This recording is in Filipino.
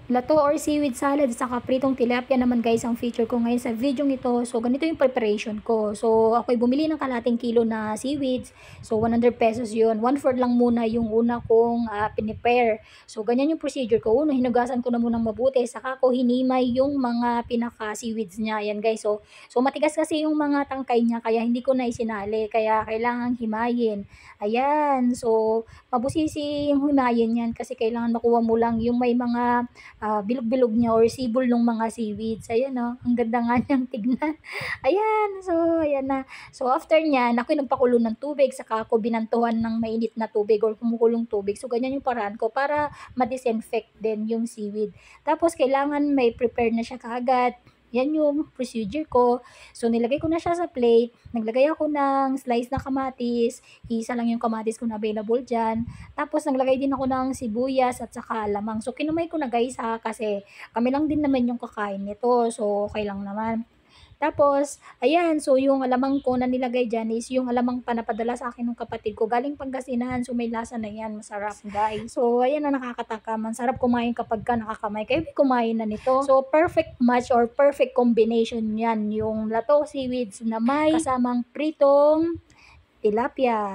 Lato or seaweed salad at saka pritong tilapia naman guys ang feature ko ngayon sa video ito. So ganito yung preparation ko. So ako'y bumili ng kalating kilo na seaweeds. So 100 pesos yun. 1/4 lang muna yung una kong pinipare. So ganyan yung procedure ko. Una, hinugasan ko na munang mabuti. Saka ko hinimay yung mga pinaka seaweeds niya. Yan guys. So matigas kasi yung mga tangkay niya kaya hindi ko na isinali. Kaya kailangan himayin. Ayan. So mabusisi yung himayin yan kasi kailangan makuha mo lang yung may mga bilog-bilog niya or sibol ng mga seaweeds. Ayan oh, ang ganda nga niyang tignan. Ayan, so ayan na. So after niyan, ako'y nagpakulo ng tubig, saka ako binantuhan ng mainit na tubig or kumukulong tubig. So ganyan yung paraan ko para ma-disinfect din yung seaweed. Tapos kailangan may prepare na siya kaagad. Yan yung procedure ko. So nilagay ko na siya sa plate. Naglagay ako ng slice na kamatis. Isa lang yung kamatis ko na available dyan. Tapos naglagay din ako ng sibuyas at saka lamang. So kinumay ko na guys ha kasi kami lang din naman yung kakain nito. So okay lang naman. Tapos, ayan, so yung alamang ko na nilagay dyan is yung alamang panapadala sa akin ng kapatid ko. Galing Pangasinan, so may lasa na yan, masarap guys. So, ayan na nakakatakam. Ang sarap kumain kapag ka nakakamay. Kayo kumain na nito. So, perfect match or perfect combination yan. Yung lato seaweeds na may kasamang pritong tilapia.